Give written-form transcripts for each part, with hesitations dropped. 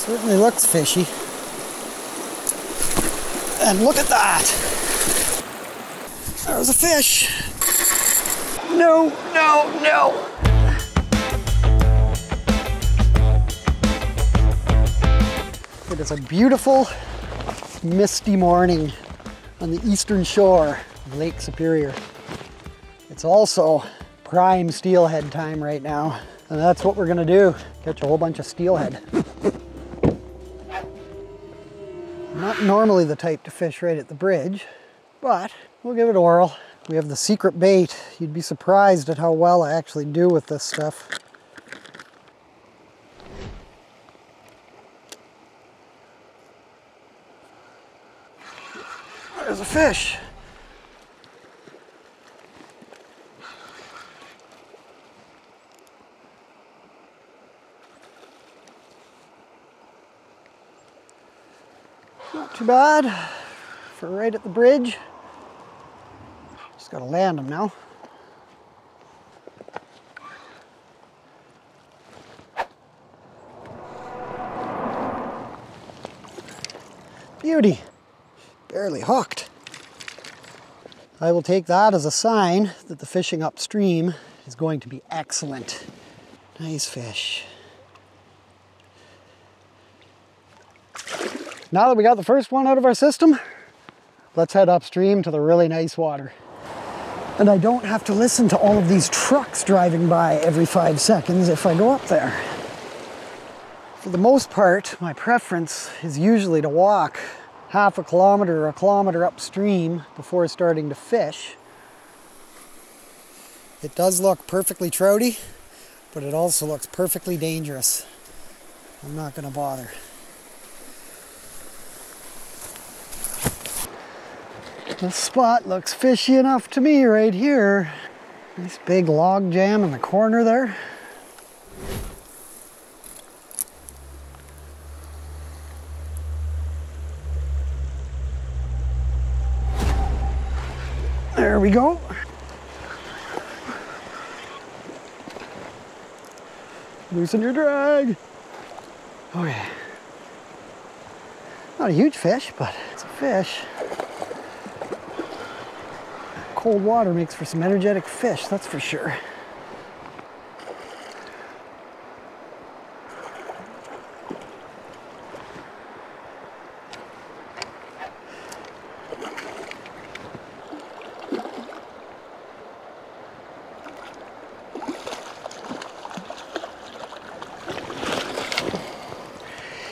Certainly looks fishy. And look at that! There's a fish! No, no, no! It is a beautiful, misty morning on the eastern shore of Lake Superior. It's also prime steelhead time right now, and that's what we're gonna do, catch a whole bunch of steelhead. I'm not normally the type to fish right at the bridge, but we'll give it a whirl. We have the secret bait. You'd be surprised at how well I actually do with this stuff. There's a fish. Not too bad for right at the bridge. Just gotta land them now. Beauty. Barely hooked. I will take that as a sign that the fishing upstream is going to be excellent. Nice fish. Now that we got the first one out of our system, let's head upstream to the really nice water. And I don't have to listen to all of these trucks driving by every 5 seconds if I go up there. For the most part, my preference is usually to walk half a kilometer or a kilometer upstream before starting to fish. It does look perfectly trouty, but it also looks perfectly dangerous. I'm not going to bother. This spot looks fishy enough to me right here. Nice big log jam in the corner there. There we go. Loosen your drag. Okay. Not a huge fish, but it's a fish. Cold water makes for some energetic fish, that's for sure.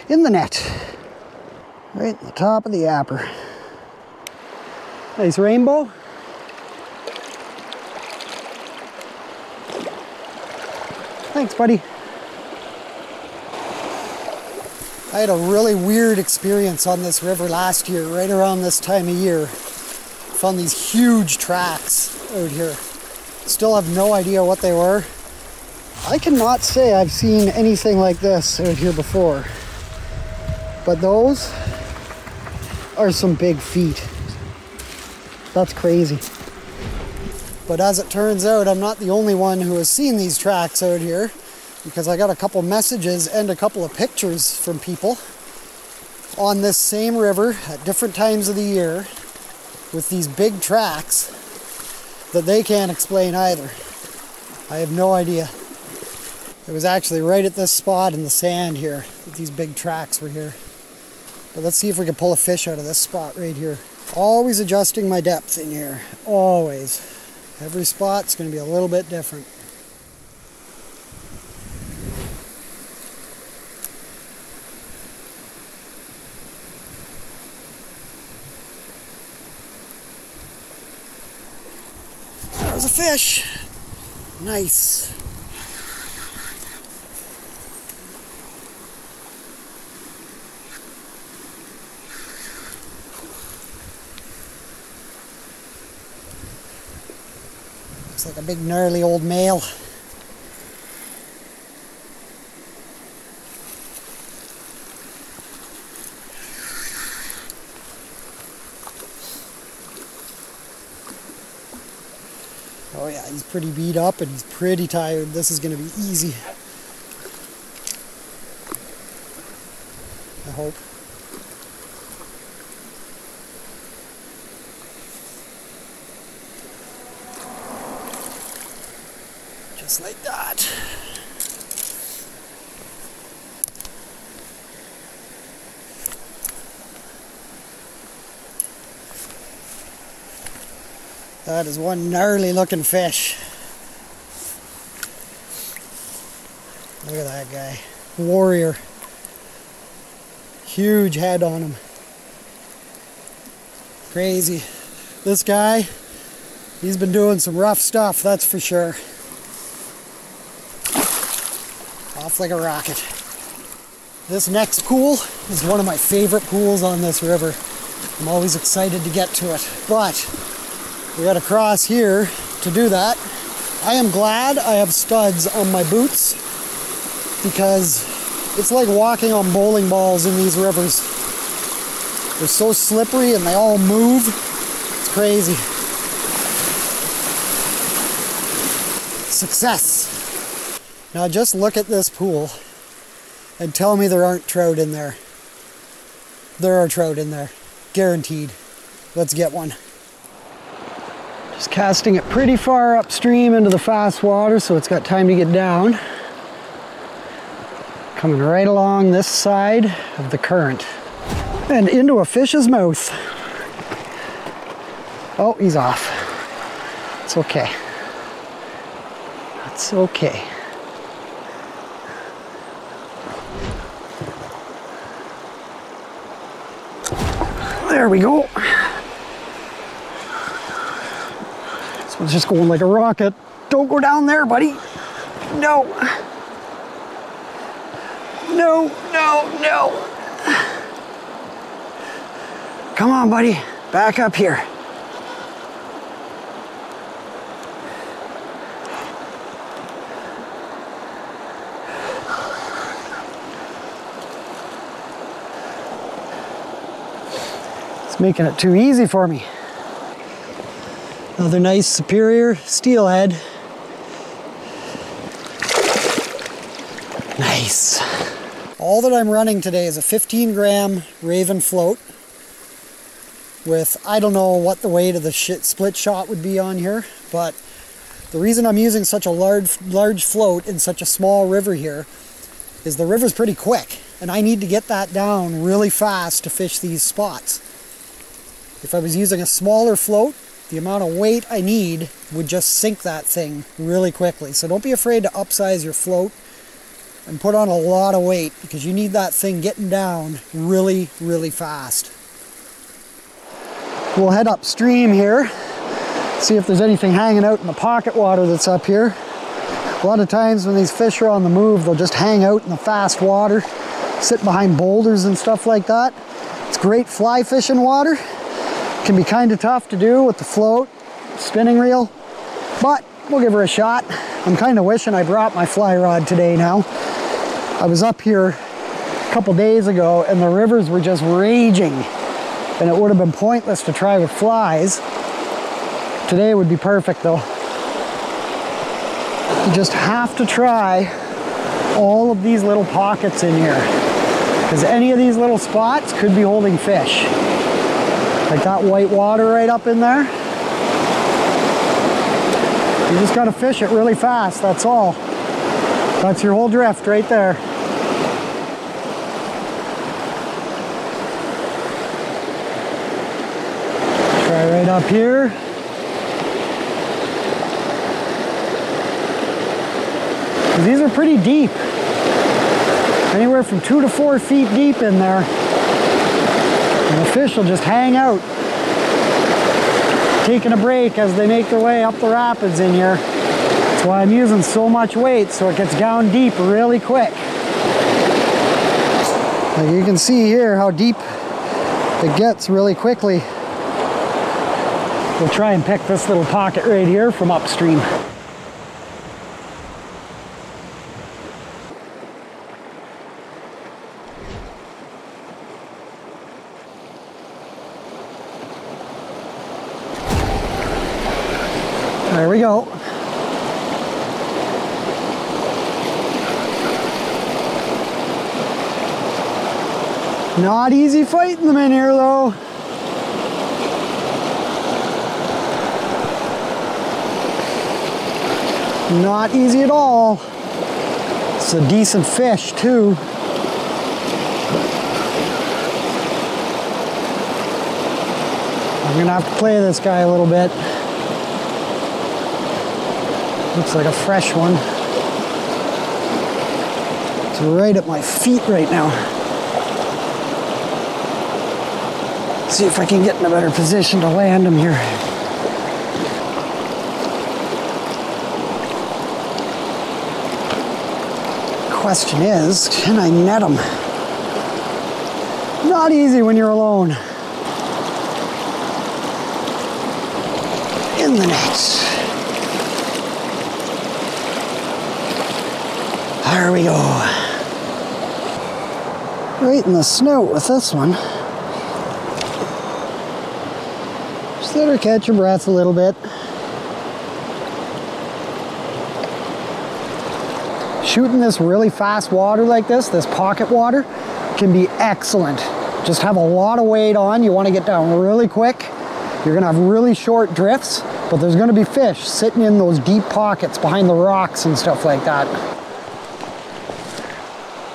In the net, right at the top of the yapper. Nice rainbow. Thanks, buddy. I had a really weird experience on this river last year, right around this time of year. Found these huge tracks out here. Still have no idea what they were. I cannot say I've seen anything like this out here before. But those are some big feet. That's crazy. But as it turns out, I'm not the only one who has seen these tracks out here, because I got a couple messages and a couple of pictures from people on this same river at different times of the year with these big tracks that they can't explain either. I have no idea. It was actually right at this spot in the sand here that these big tracks were here. But let's see if we can pull a fish out of this spot right here. Always adjusting my depth in here, always. Every spot's going to be a little bit different. There's a fish. Nice. Looks like a big gnarly old male. Oh yeah, he's pretty beat up and he's pretty tired. This is going to be easy. I hope. Just like that. That is one gnarly looking fish. Look at that guy. Warrior. Huge head on him. Crazy. This guy, he's been doing some rough stuff, that's for sure. Off like a rocket. This next pool is one of my favorite pools on this river. I'm always excited to get to it, but we gotta cross here to do that. I am glad I have studs on my boots because it's like walking on bowling balls in these rivers. They're so slippery and they all move. It's crazy. Success. Now just look at this pool and tell me there aren't trout in there. There are trout in there. Guaranteed. Let's get one. Just casting it pretty far upstream into the fast water so it's got time to get down. Coming right along this side of the current and into a fish's mouth. Oh, he's off. It's okay. It's okay. There we go. This one's just going like a rocket. Don't go down there, buddy. No. No, no, no. Come on, buddy. Back up here. It's making it too easy for me. Another nice superior steelhead. Nice. All that I'm running today is a 15-gram Raven float with, I don't know what the weight of the split shot would be on here, but the reason I'm using such a large float in such a small river here is the river's pretty quick, and I need to get that down really fast to fish these spots. If I was using a smaller float, the amount of weight I need would just sink that thing really quickly. So don't be afraid to upsize your float and put on a lot of weight because you need that thing getting down really, really fast. We'll head upstream here, see if there's anything hanging out in the pocket water that's up here. A lot of times when these fish are on the move, they'll just hang out in the fast water, sit behind boulders and stuff like that. It's great fly fishing water. Can be kind of tough to do with the float, spinning reel, but we'll give her a shot. I'm kind of wishing I brought my fly rod today now. I was up here a couple days ago and the rivers were just raging and it would have been pointless to try with flies. Today would be perfect though. You just have to try all of these little pockets in here because any of these little spots could be holding fish. Like that white water right up in there. You just gotta fish it really fast, that's all. That's your whole drift right there. Try right up here. These are pretty deep. Anywhere from 2 to 4 feet deep in there. And the fish will just hang out, taking a break as they make their way up the rapids in here. That's why I'm using so much weight, so it gets down deep really quick. Like you can see here how deep it gets really quickly. We'll try and pick this little pocket right here from upstream. There we go. Not easy fighting them in here though. Not easy at all. It's a decent fish too. I'm gonna have to play this guy a little bit. Looks like a fresh one. It's right at my feet right now. See if I can get in a better position to land him here. Question is, can I net him? Not easy when you're alone. In the net. There we go. Right in the snout with this one. Just let her catch her breath a little bit. Shooting this really fast water like this pocket water, can be excellent. Just have a lot of weight on. You want to get down really quick. You're going to have really short drifts, but there's going to be fish sitting in those deep pockets behind the rocks and stuff like that.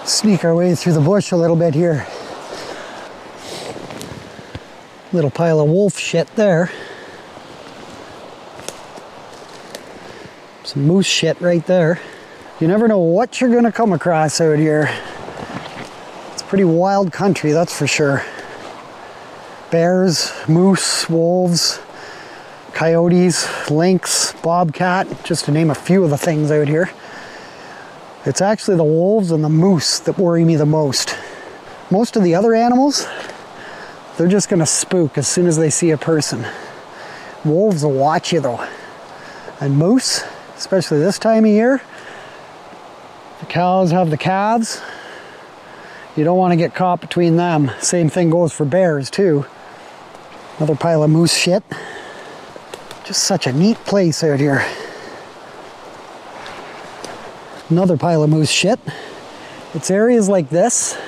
Sneak our way through the bush a little bit here. Little pile of wolf shit there. Some moose shit right there. You never know what you're gonna come across out here. It's pretty wild country, that's for sure. Bears, moose, wolves, coyotes, lynx, bobcat, just to name a few of the things out here. It's actually the wolves and the moose that worry me the most. Most of the other animals, they're just gonna spook as soon as they see a person. Wolves will watch you though. And moose, especially this time of year, the cows have the calves. You don't want to get caught between them. Same thing goes for bears too. Another pile of moose shit. Just such a neat place out here. Another pile of moose shit. It's areas like this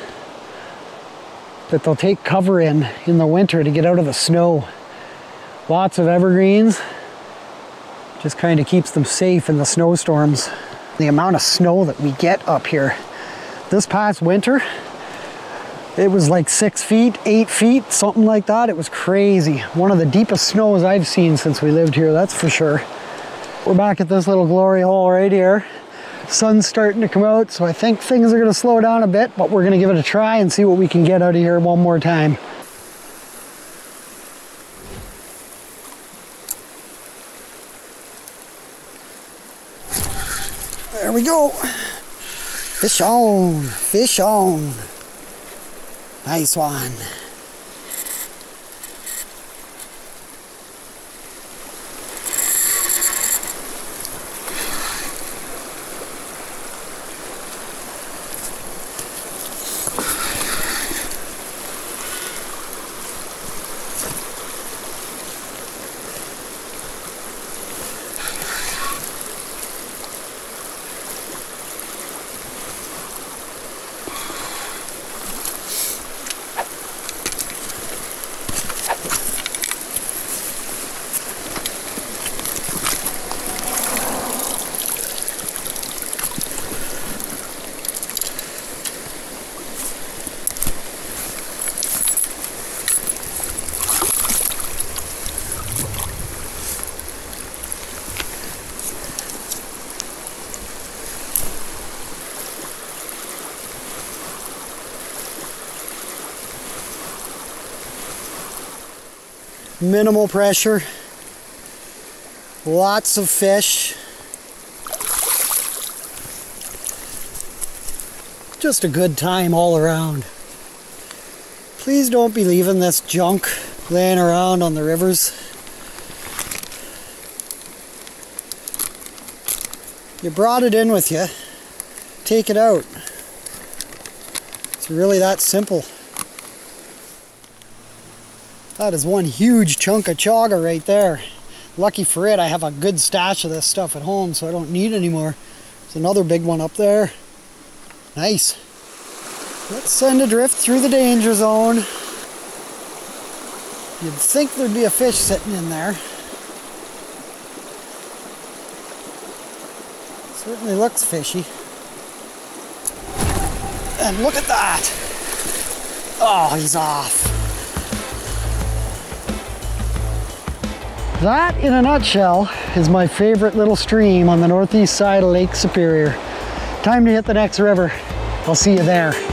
that they'll take cover in the winter to get out of the snow. Lots of evergreens. Just kind of keeps them safe in the snowstorms. The amount of snow that we get up here. This past winter, it was like 6 feet, 8 feet, something like that. It was crazy. One of the deepest snows I've seen since we lived here, that's for sure. We're back at this little glory hole right here. Sun's starting to come out, so I think things are gonna slow down a bit, but we're gonna give it a try and see what we can get out of here one more time. There we go. Fish on, fish on. Nice one. Minimal pressure, lots of fish. Just a good time all around. Please don't be leaving this junk laying around on the rivers. You brought it in with you, take it out. It's really that simple. That is one huge chunk of chaga right there. Lucky for it, I have a good stash of this stuff at home, so I don't need any more. There's another big one up there. Nice. Let's send adrift through the danger zone. You'd think there'd be a fish sitting in there. Certainly looks fishy. And look at that! Oh, he's off. That, in a nutshell, is my favorite little stream on the northeast side of Lake Superior. Time to hit the next river. I'll see you there.